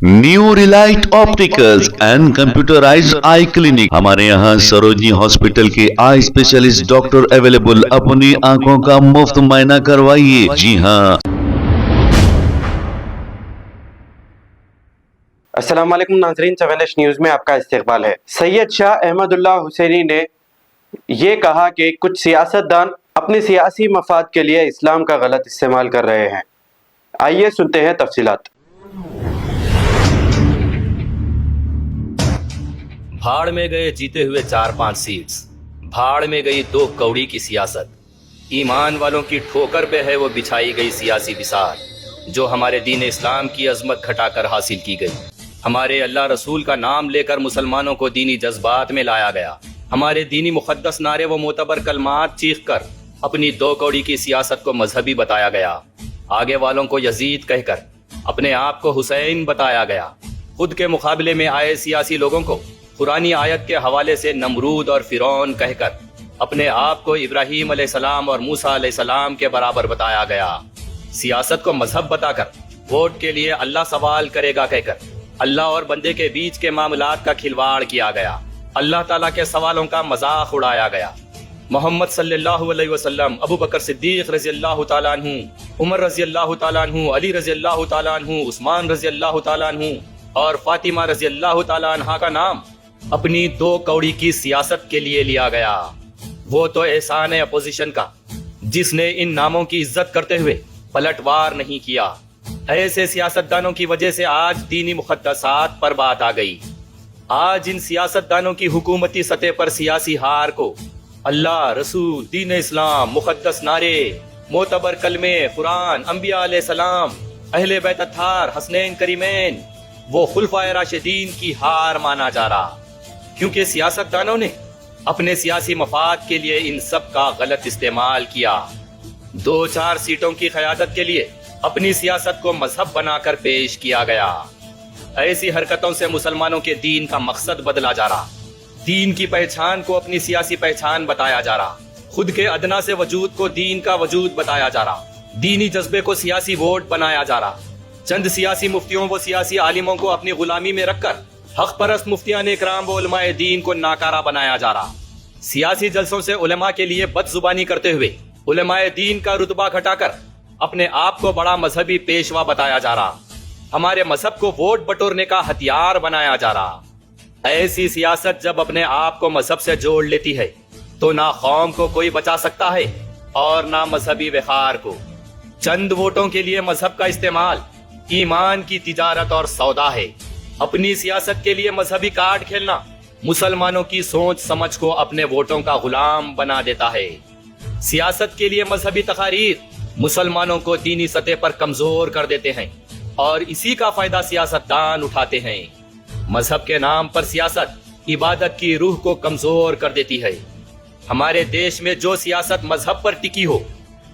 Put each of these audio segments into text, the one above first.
New Relight opticals and computerised I clinic. हमारे यहाँ Sarojini hospital के आई स्पेशलिस्ट डॉक्टर अवेलेबल। अपनी आंखों का मुफ्त मुआयना करवाइए। जी हाँ। अस्सलाम वालेकुम नाज़रीन, 7 न्यूज़ में आपका इस्तकबाल है। सैयद शाह अहमदुल्लाह हुसैनी ने ये कहा कि कुछ सियासतदान अपने सियासी मफाद के लिए इस्लाम का गलत इस्तेमाल कर रहे हैं। आइए सुनते हैं तफसीलात। भाड़ में गए जीते हुए 4-5 सीट्स, भाड़ में गई 2 कौड़ी की सियासत। ईमान वालों की ठोकर पे है वो बिछाई गई सियासी बिसार, जो हमारे दीन इस्लाम की अजमत घटाकर हासिल की गई। हमारे अल्लाह रसूल का नाम लेकर मुसलमानों को दीनी जज्बात में लाया गया। हमारे दीनी मुक़द्दस नारे व मोतबर कलमात चीख कर अपनी 2 कौड़ी की सियासत को मजहबी बताया गया। आगे वालों को यजीद कहकर अपने आप को हुसैन बताया गया। खुद के मुकाबले में आए सियासी लोगों को कुरानी आयत के हवाले से नमरूद और फिरौन कहकर अपने आप को इब्राहीम अलैहिस्सलाम और मूसा अलैहिस्सलाम के बराबर बताया गया। सियासत को मजहब बताकर वोट के लिए अल्लाह सवाल करेगा कहकर अल्लाह और बंदे के बीच के मामलात का खिलवाड़ किया गया। अल्लाह ताला के सवालों का मजाक उड़ाया गया। मोहम्मद सल्लल्लाहु अलैहि वसल्लम, अबू बकर सिद्दीक रज़ी अल्लाह तआला अन्हु, उमर रज़ी अल्लाह तआला अन्हु, अली रज़ी अल्लाह तआला अन्हु, उस्मान रज़ी अल्लाह तआला अन्हु और फातिमा रज़ी अल्लाह तआला अन्हा का नाम अपनी 2 कौड़ी की सियासत के लिए लिया गया। वो तो एहसान है अपोजिशन का, जिसने इन नामों की इज्जत करते हुए पलटवार नहीं किया। ऐसे सियासतदानों की वजह से आज दीनी मुक़द्दसात पर बात आ गई। आज इन सियासतदानों की हुकूमती सतह पर सियासी हार को अल्लाह, रसूल, दीन इस्लाम, मुक़द्दस नारे, मोतबर कलमे, कुरान, अंबिया अलैहिस्सलाम, अहले बैत अत्हार, हसनैन करीमैन, वो खुलफाए राशिदीन की हार माना जा रहा, क्योंकि सियासतदानों ने अपने सियासी मफाद के लिए इन सब का गलत इस्तेमाल किया। 2-4 सीटों की क़यादत के लिए अपनी सियासत को मजहब बनाकर पेश किया गया। ऐसी हरकतों से मुसलमानों के दीन का मकसद बदला जा रहा, दीन की पहचान को अपनी सियासी पहचान बताया जा रहा, खुद के अदना से वजूद को दीन का वजूद बताया जा रहा, दीनी जज्बे को सियासी वोट बनाया जा रहा। चंद सियासी मुफ्तियों व सियासी आलिमों को अपनी गुलामी में रखकर हक परस्त मुफ्तियान इकराम व उलमाए दीन को नाकारा बनाया जा रहा। सियासी जलसों से उलमा के लिए बदजुबानी करते हुए उलमाए दीन का रुतबा घटाकर अपने आप को बड़ा मजहबी पेशवा बताया जा रहा। हमारे मजहब को वोट बटोरने का हथियार बनाया जा रहा। ऐसी सियासत जब अपने आप को मजहब से जोड़ लेती है तो ना कौम को कोई बचा सकता है और ना मजहबी वक़ार को। चंद वोटों के लिए मजहब का इस्तेमाल ईमान की तिजारत और सौदा है। अपनी सियासत के लिए मजहबी कार्ड खेलना मुसलमानों की सोच समझ को अपने वोटों का गुलाम बना देता है। सियासत के लिए मजहबी तकारीर मुसलमानों को दीनी सतह पर कमजोर कर देते हैं और इसी का फायदा सियासतदान उठाते हैं। मजहब के नाम पर सियासत इबादत की रूह को कमजोर कर देती है। हमारे देश में जो सियासत मजहब पर टिकी हो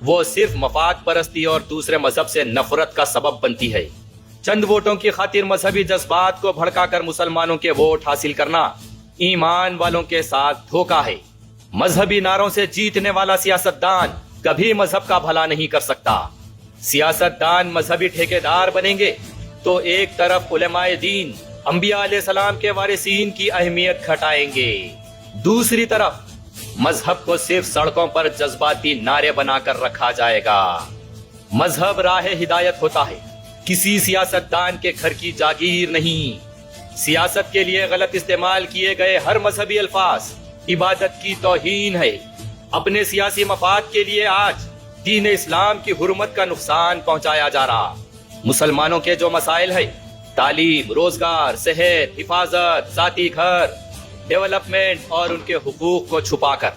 वो सिर्फ मफाद परस्ती और दूसरे मजहब से नफरत का सबब बनती है। चंद वोटों की खातिर मजहबी जज्बात को भड़काकर मुसलमानों के वोट हासिल करना ईमान वालों के साथ धोखा है। मजहबी नारों से जीतने वाला सियासतदान कभी मजहब का भला नहीं कर सकता। सियासतदान मजहबी ठेकेदार बनेंगे तो एक तरफ उलमाए दीन, अंबिया अलैहिस्सलाम के वारिसीन की अहमियत घटाएंगे, दूसरी तरफ मजहब को सिर्फ सड़कों पर जज्बाती नारे बनाकर रखा जाएगा। मजहब राह हिदायत होता है, किसी सियासतदान के घर की जागीर नहीं। सियासत के लिए गलत इस्तेमाल किए गए हर मजहबी अल्फाज इबादत की तौहीन है। अपने सियासी मफाद के लिए आज दीन इस्लाम की हुर्मत का नुकसान पहुंचाया जा रहा। मुसलमानों के जो मसाइल है, तालीम, रोजगार, सेहत, हिफाजत, जाती घर, डेवलपमेंट और उनके हुकूक को छुपाकर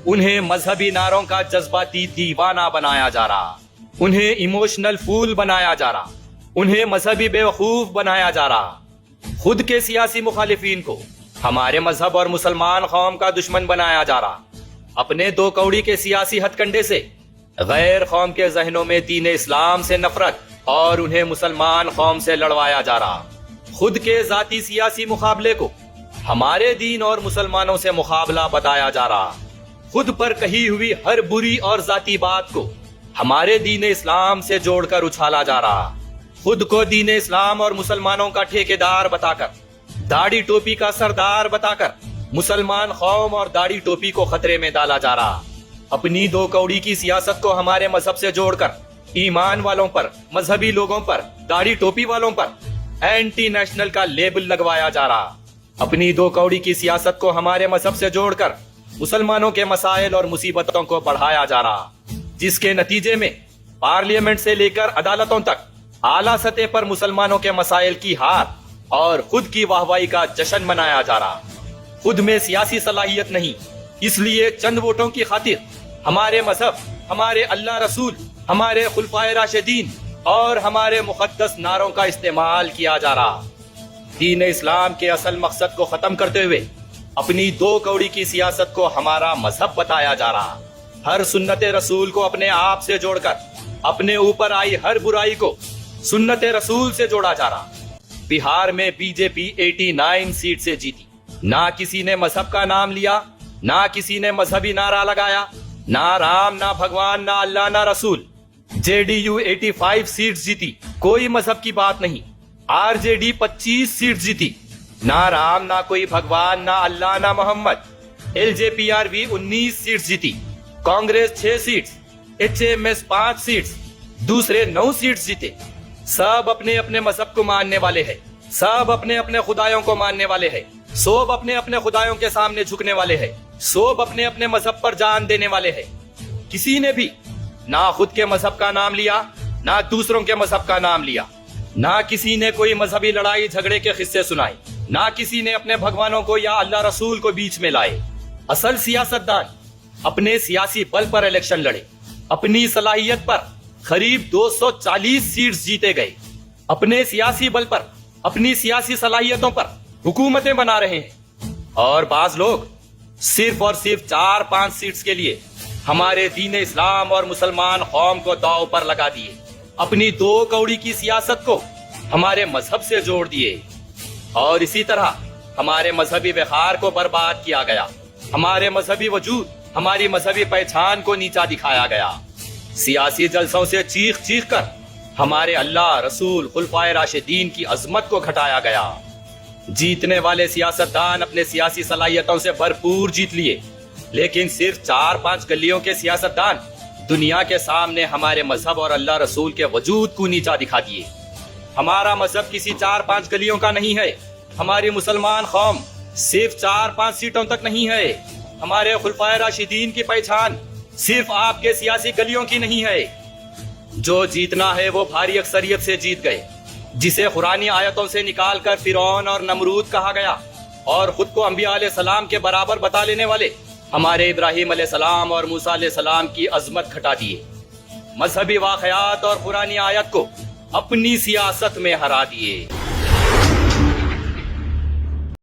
उन्हें मजहबी नारों का जज्बाती दीवाना बनाया जा रहा, उन्हें इमोशनल फूल बनाया जा रहा, उन्हें मजहबी बेवकूफ बनाया जा रहा। खुद के सियासी मुखालिफिन को हमारे मजहब और मुसलमान कौम का दुश्मन बनाया जा रहा। अपने 2 कौड़ी के सियासी हथकंडे से गैर कौम के जहनों में दीन इस्लाम से नफरत और उन्हें मुसलमान कौम से लड़वाया जा रहा। खुद के जाती सियासी मुकाबले को हमारे दीन और मुसलमानों से मुकाबला बताया जा रहा। खुद पर कही हुई हर बुरी और जाती बात को हमारे दीन इस्लाम से जोड़कर उछाला जा रहा। خود کو دین اسلام اور مسلمانوں کا ٹھیکیدار بتا کر، داڑھی ٹوپی کا سردار بتا کر مسلمان قوم اور داڑھی ٹوپی کو خطرے میں ڈالا جا رہا۔ اپنی دو کوڑی کی سیاست کو ہمارے مذہب سے جوڑ کر ایمان والوں پر، مذہبی لوگوں پر، داڑھی ٹوپی والوں پر اینٹی نیشنل کا لیبل لگوایا جا رہا۔ اپنی دو کوڑی کی سیاست کو ہمارے مذہب سے جوڑ کر مسلمانوں کے مسائل اور مصیبتوں کو بڑھایا جا رہا، جس کے نتیجے میں پارلیمنٹ سے لے کر عدالتوں تک اعلیٰ سطح پر مسلمانوں کے مسائل کی ہار اور خود کی واہوائی کا جشن منایا جا رہا۔ خود میں سیاسی صلاحیت نہیں، اس لیے چند ووٹوں کی خاطر ہمارے مذہب، ہمارے اللہ رسول، ہمارے خلفائے راشدین اور ہمارے مقدس نعروں کا استعمال کیا جا رہا۔ دین اسلام کے اصل مقصد کو ختم کرتے ہوئے اپنی دو کوڑی کی سیاست کو ہمارا مذہب بتایا جا رہا۔ ہر سنت رسول کو اپنے آپ سے جوڑ کر اپنے اوپر آئی ہر برائی کو سنت رسول سے جوڑا جا رہا۔ بہار میں بی جے پی 89 سیٹ سے جیتی، نہ کسی نے مذہب کا نام لیا، نہ کسی نے مذہبی نعرہ لگایا، نہ رام، نہ بھگوان، نہ اللہ، نہ رسول۔ جے ڈی یو 85 سیٹ جیتی، کوئی مذہب کی بات نہیں۔ آر جے ڈی 25 سیٹ جیتی، نہ رام، نہ کوئی بھگوان، نہ اللہ، نہ محمد۔ ایل جے پی آر بھی 19 سیٹ جیتی، Congress 6 seats, H M S 5 seats, دوسرے 9 سیٹس جیتے۔ سب اپنے اپنے مذہب کو ماننے والے ہیں، سب اپنے اپنے خدایوں کو ماننے والے ہیں، سب اپنے اپنے خدایوں کے سامنے جھکنے والے ہیں، سب اپنے اپنے مذہب پر جان دینے والے ہیں۔ کسی نے بھی نہ خود کے مذہب کا نام لیا، نہ دوسروں کے مذہب کا نام لیا، نہ کسی نے کوئی مذہبی لڑائی جھگڑے کے قصے سنائے، نہ کسی نے اپنے بھگوانوں کو یا اللہ رسول کو بیچ میں لائے۔ اصل سیاستدان اپنے سیاسی بل پر الیکشن لڑے، اپنی صلاحیت پر قریب 240 سیٹس جیتے گئے، اپنے سیاسی بل پر، اپنی سیاسی صلاحیتوں پر حکومتیں بنا رہے ہیں، اور بعض لوگ صرف اور صرف 4-5 سیٹس کے لیے ہمارے دین اسلام اور مسلمان قوم کو داؤ پر لگا دیے، اپنی دو کوڑی کی سیاست کو ہمارے مذہب سے جوڑ دیے، اور اسی طرح ہمارے مذہبی وقار کو برباد کیا گیا، ہمارے مذہبی وجود، ہماری مذہبی پہچان کو نیچا دکھایا گیا۔ سیاسی جلسوں سے چیخ چیخ کر ہمارے اللہ، رسول، خلفائے راشدین کی عظمت کو گھٹایا گیا۔ جیتنے والے سیاستدان اپنے سیاسی صلاحیتوں سے بھرپور جیت لیے، لیکن صرف 4-5 گلیوں کے سیاستدان دنیا کے سامنے ہمارے مذہب اور اللہ رسول کے وجود کو نیچا دکھا دیے۔ ہمارا مذہب کسی 4-5 گلیوں کا نہیں ہے، ہماری مسلمان قوم صرف 4-5 سیٹوں تک نہیں ہے، ہمارے خلفائے راشدین کی پہچان صرف آپ کے سیاسی گلیوں کی نہیں ہے۔ جو جیتنا ہے وہ بھاری اکثریت سے جیت گئے، جسے قرآنی آیتوں سے نکال کر فرعون اور نمرود کہا گیا، اور خود کو انبیاء علیہ السلام کے برابر بتا لینے والے ہمارے ابراہیم علیہ السلام اور موسیٰ علیہ السلام کی عظمت گھٹا دیے، مذہبی واقعات اور قرآنی آیت کو اپنی سیاست میں ہرا دیے۔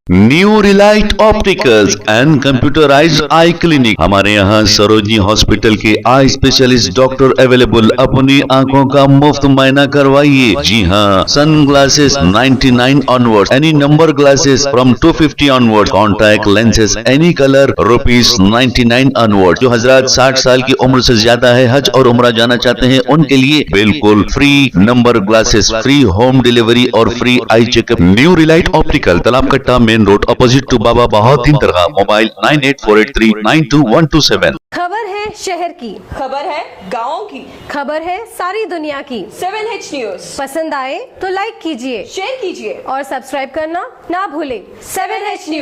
New Relight opticals and computerised eye clinic, ہمارے یہاں سروجنی ہاسپٹل کے آئی اسپیشلسٹ ڈاکٹر اویلیبل، اپنی آنکھوں کا مفت معائنہ کروائیے۔ جی ہاں، sun glasses 99 onward, any number glasses from 250 onward, contact lenses any colour ₹99 onward. جو حضرات 60 سال کی عمر سے زیادہ ہے، حج اور عمرہ جانا چاہتے ہیں، ان کے لیے بالکل free number glasses, free home delivery اور free eye check up. New Relight optical, Talab Katta main road, opposite to بابا بہاؤالدین درگاہ، موبائل 9848392127۔ خبر ہے شہر کی، خبر ہے گاؤں کی، خبر ہے ساری دنیا کی۔ 7H نیوز پسند آئے تو لائک کیجئے، شیئر کیجیے اور سبسکرائب کرنا نہ بھولیں۔ 7H news.